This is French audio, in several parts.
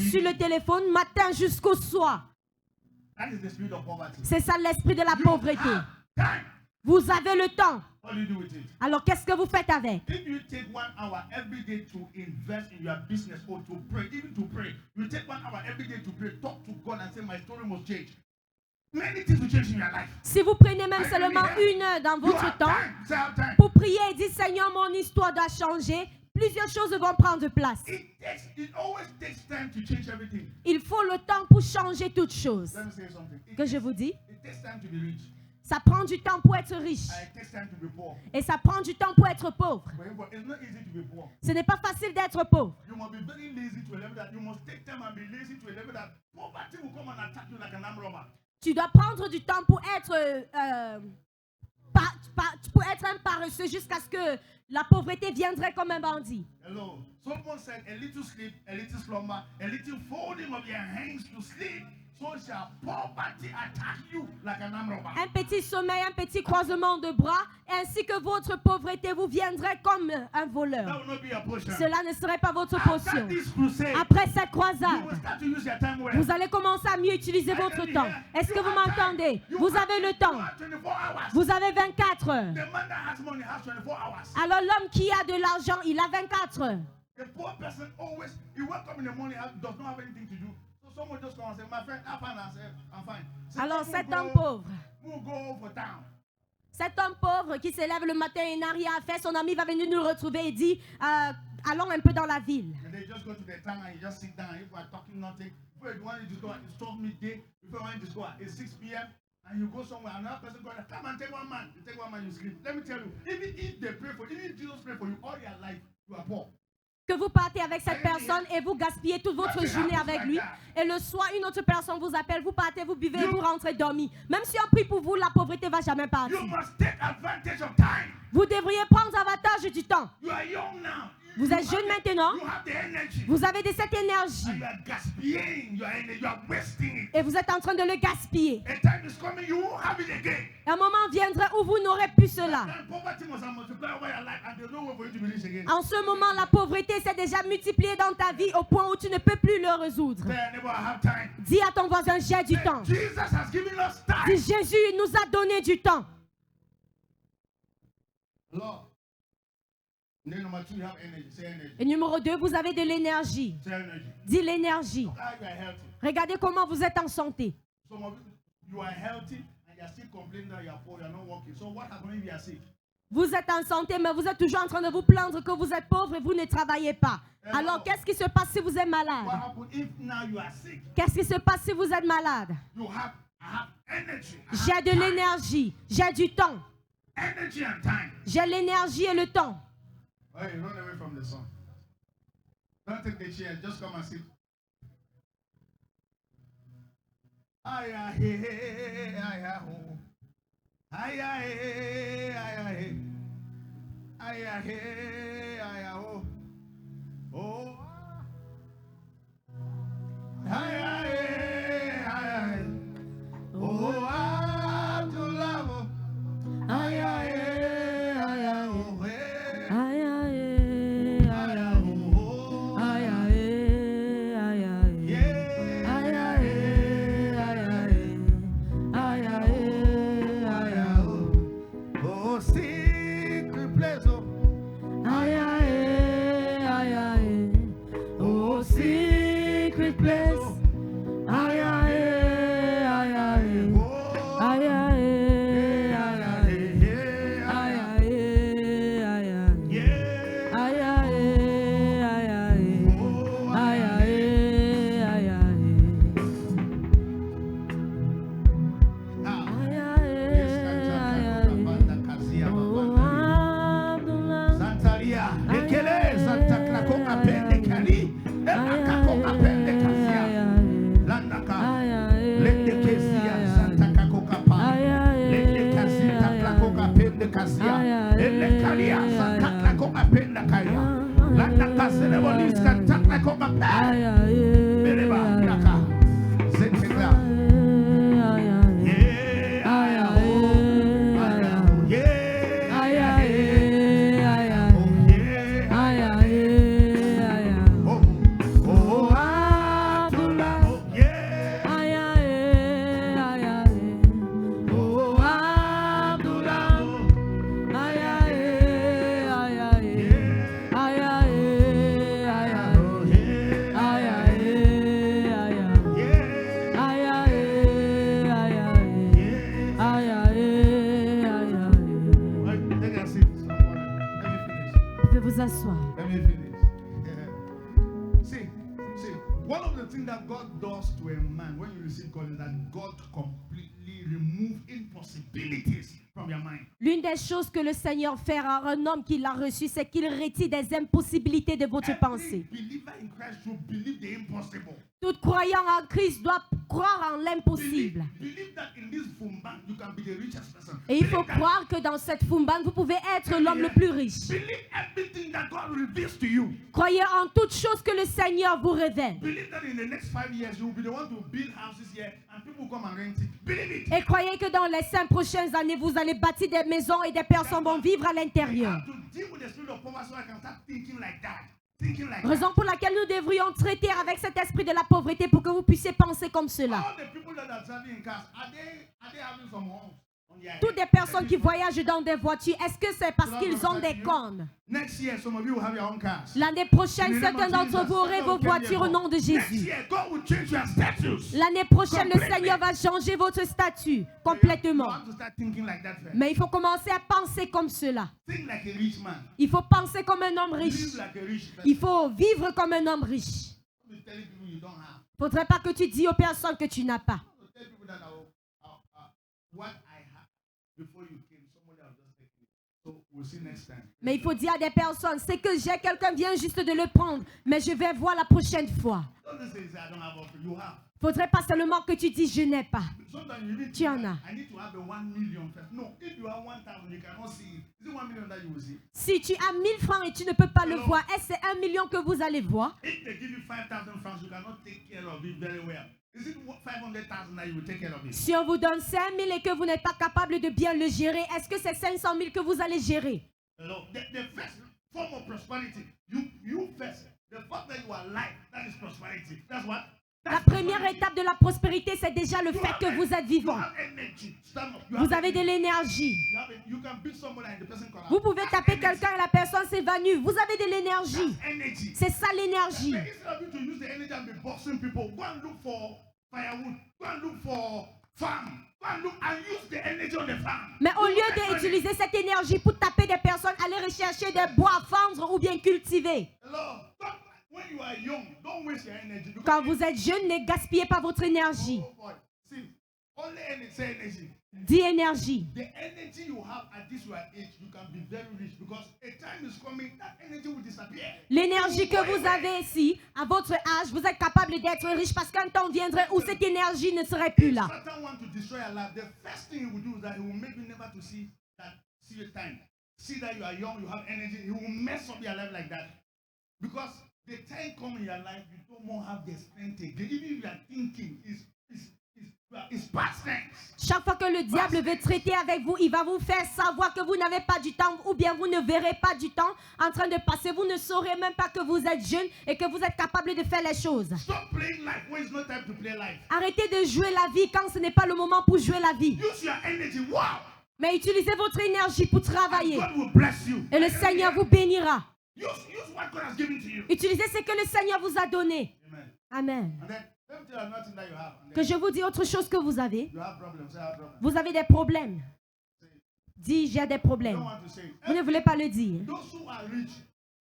sur le téléphone matin jusqu'au soir. C'est ça l'esprit de la pauvreté. Vous avez le temps. Alors qu'est-ce que vous faites avec? If you take 1 hour every day to invest in your business or to pray, even to pray, you take 1 hour every day to pray, talk to God and say, my story must change. Many things will change in your life. Si vous prenez même seulement 1 heure dans votre temps pour prier et dire, Seigneur, mon histoire doit changer, plusieurs choses vont prendre place. It always takes time to change everything. Il faut le temps pour changer toutes choses. Let me say something. Que je vous dis, It takes time to be rich. ça prend du temps pour être riche. And it takes time to be poor. Et ça prend du temps pour être pauvre. But it's not easy to be poor. Ce n'est pas facile d'être pauvre. You must be very lazy to a level that you must take time and be lazy to a level that poverty will come and attack you like an armed robber. Tu dois prendre du temps pour être un paresseux jusqu'à ce que la pauvreté viendrait comme un bandit. Hello. Someone said a little sleep, a little slumber, a little folding of your hands to sleep. So shall poverty attack you like an armed robber. Un petit sommeil, un petit croisement de bras, ainsi que votre pauvreté vous viendrait comme un voleur. That will not be your portion. Cela ne serait pas votre After portion. this crusade, Après cette you croisade, will start to use your time well. vous allez commencer à mieux utiliser votre temps. Est-ce que vous m'entendez? Vous avez le temps. You have 24 hours. Vous avez 24 heures. The man that has money has 24 hours. Alors l'homme qui a de l'argent, il a 24 heures. The poor person always, he wake up in the morning, does not have anything to do. So someone just come and say, my friend, I'm fine. I say, I'm fine. So Alors we'll cet go- homme pauvre, we'll go for town. cet homme pauvre qui s'élève le matin et n'a rien à faire, son ami va venir nous retrouver et dit, allons un peu dans la ville. And they just go to the town and you just sit down. If we're talking nothing, before you want to just go, it's 12 midday. Before you want to just go, it's 6 p.m. And you go somewhere, another person go, come and take one man. You take one man, you sleep. Let me tell you, even if they pray for, even if Jesus pray for you all your life, you are poor. Que vous partez avec cette personne et vous gaspillez toute votre journée avec lui. Et le soir, une autre personne vous appelle, vous partez, vous buvez et vous rentrez dormir. Même si on prie pour vous, la pauvreté ne va jamais partir. You must take advantage of time. Vous devriez prendre avantage du temps. You are young now. Vous êtes jeune maintenant, You have the energy. vous avez de cette And énergie you are gasping your energy. You are wasting it. et vous êtes en train de le gaspiller. A time is coming, you won't have it again. Un moment viendra où vous n'aurez plus cela. And poverty must multiply over your life, and there's no way for you to be rich again. En ce moment, la pauvreté s'est déjà multipliée dans ta vie au point où tu ne peux plus le résoudre. Tell your neighbor, I have time. Dis à ton voisin, j'ai du temps. Jesus has given us time. Dis, Jésus nous a donné du temps. Lord. And then number 2, you have energy. Say energy. Et numéro 2, vous avez de l'énergie. Say energy. Dis l'énergie. Look how you are healthy. Regardez comment vous êtes en santé. Some of you are healthy and you are still complaining that you are poor, you are not working. So what happens if you are sick? Vous êtes en santé, mais vous êtes toujours en train de vous plaindre que vous êtes pauvre et vous ne travaillez pas. Alors, qu'est-ce qui se passe si vous êtes What malade? happens if now you are sick? Qu'est-ce qui se passe si vous êtes malade? I have energy. I J'ai have de time. l'énergie, j'ai du temps. Energy and time. J'ai l'énergie et le temps. Hey, run away from the sun. Don't take the chair, just come and sit. Aya he aya ho. Aya he aya he. Aya he aya ho. Oh. Aya he aya he. Oh, Abdullah. Aya he aya ho. Aïe, aïe, aïe, aïe, aïe, aïe, aïe. Aïe, aïe, aïe, aïe, aïe, aïe, aïe. Oh, secret place, oh. Aïe, aïe, aïe, aïe. Oh, secret place. Aïe, aïe, aïe, aïe. Oh, Aïe, aïe, aïe, aïe. yeah, Aïe, aïe, aïe, aïe. yeah. Aïe, aïe, aïe, aïe. Oh, Aïe, aïe, aïe, aïe. now, Aïe, aïe, aïe, aïe. Oh, Abdullah. Santaria, Ekele, Santa Klakonga Pende Kali, Ekakako Apende Kasia, Landaka, One of the things that God does to a man when you receive God is that God completely removes impossibilities from your mind. L'une des choses que le Seigneur fait à un homme qui l'a reçu, c'est qu'il retire des impossibilités de votre Every pensée. believer in Christ should believe the impossible. Tout croyant en Christ doit croire en l'impossible. Believe that in this Fumban you can be the richest person. Et il faut Believe that- croire que dans cette Fumban, vous pouvez être l'homme le plus riche. Believe everything that God reveals to you. Croyez en toutes choses que le Seigneur vous révèle. Believe that in the next 5 years you will be the one to build houses here and people come and rent it. Believe it. Et croyez que dans les 5 prochaines années, vous allez bâtir des maisons et des personnes vont vivre à I l'intérieur. have to deal with the spirit of poverty so I can start thinking like that. Thinking like Raison pour laquelle nous devrions traiter avec cet esprit de la pauvreté pour que vous puissiez penser comme that. cela. All the people that are traveling in cars, are they having some homes on their Toutes head? les personnes qui voyagent dans des voitures, est-ce que c'est parce qu'ils ont des cornes? Next year, some of you will have your own cars. L'année prochaine, In the name of certains d'entre Jesus, vous aurez vos voitures au nom de Next Jésus. year, God will change your status. L'année prochaine, le Completely. Seigneur va changer votre statut You complètement. have to start thinking like that first. Mais il faut commencer à penser comme cela. Think like a rich man. Il faut penser comme un homme riche. Live like a rich person. Il faut vivre comme un homme riche. Don't be telling people you don't have. Il ne faudrait pas que tu dis aux personnes que tu n'as pas. Don't tell people that what I have before you came, somebody else just take it. So we'll see next time. Mais il faut dire à des personnes, c'est que j'ai, quelqu'un vient juste de le prendre, mais je vais voir la prochaine fois. Don't just say I don't have offer. You have. Il ne faudrait pas seulement que tu dis je n'ai pas. Sometimes you need Tu to en as. I need to have the 1 million first. No, if you have 1,000, you cannot see it. Is it 1 million that you will see? Si tu as 1000 francs et tu ne peux pas le voir, est-ce que c'est 1 million que vous allez voir? If they give you 5,000 francs, you cannot take care of it very well. Is it 500,000 that you will take care of it? Si on vous donne 5 000 et que vous n'êtes pas capable de bien le gérer, est-ce que c'est 500 000 que vous allez gérer? Hello. The first form of prosperity, you first. The fact that you are alive, that is prosperity. That's what? La première étape de la prospérité, c'est déjà le fait que vous êtes You vivant. have energy. Stand up. You Vous have avez de energy. l'énergie. You can beat somebody and the person collapse. Vous pouvez taper quelqu'un et la personne s'évanouit. Vous avez de l'énergie. That's energy. C'est ça l'énergie. But instead of you to use the energy and be boxing people, go and look for firewood. Go and look for farm. Go and look and use the energy on the farm. Mais au You lieu make money. d'utiliser cette énergie pour taper des personnes, allez rechercher des bois à fendre ou bien cultiver. Hello. When you are young, don't waste your energy. because Quand vous êtes jeune, ne gaspillez pas votre énergie. Oh boy. See, only energy, say energy. Dis énergie. The energy you have at this your age, you can be very rich because a time is coming that energy will disappear. L'énergie que vous avez ici, à votre âge, vous êtes capable d'être riche parce qu'un temps viendrait où cette énergie ne serait plus là. If Satan wants to destroy your life, the first thing he will do is that he will make you never to see your time. See that you are young, you have energy. He will mess up your life like that because the time comes in your life, you don't more have the strength again. Even if you are thinking, it's past tense. Chaque fois que le diable veut traiter avec vous, il va vous faire savoir que vous n'avez pas du temps ou bien vous ne verrez pas du temps en train de passer. Vous ne saurez même pas que vous êtes jeune et que vous êtes capable de faire les choses. Stop playing life when it's not time to play life. Arrêtez de jouer la vie quand ce n'est pas le moment pour jouer la vie. Use your energy. Wow. Mais utilisez votre énergie pour travailler. God will bless you. Et le Seigneur vous bénira. Use what God has given to you. Utilisez ce que le Seigneur vous a donné. Amen. Amen. And then, let me tell you nothing that you have. And Que then je vous dis autre chose que vous avez. you have problems. Say, I have problems. Vous avez des problèmes. Dis, j'ai des You problèmes. don't want to say it. Vous ne voulez pas le dire. Those who are rich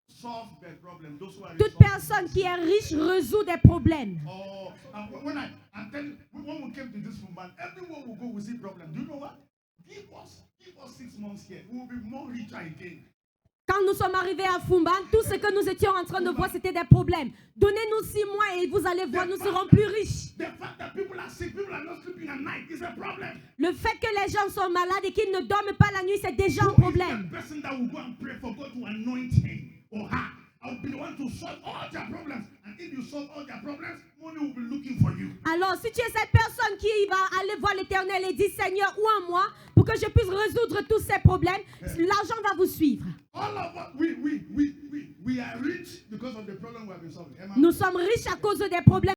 solve their problem. Those who are rich Toute solve personne qui est riche résout des problèmes. Oh, and I'm telling you, when we came to this woman, everywhere we go, we see problem. Do you know what? Give us 6 months here. We will be more richer again. Quand nous sommes arrivés à Fumban, tout ce que nous étions en train de voir, c'était des problèmes. Donnez-nous 6 mois et vous allez voir, nous serons plus riches. The fact that people are sick, people are not sleeping at night is a problem. Le fait que les gens sont malades et qu'ils ne dorment pas la nuit, c'est déjà un Who is problème. the person that will go and pray for God to anoint him or her? I will be the one to solve all their problems. And if you solve all their problems, money will be looking for you. Alors, si tu es cette personne qui va aller voir l'Éternel et dire, Seigneur, ou en moi, pour que je puisse résoudre tous ces problèmes, l'argent va vous suivre. All of us, we are rich because of the problem we have been solving. Am I- Nous sommes riches à cause des problèmes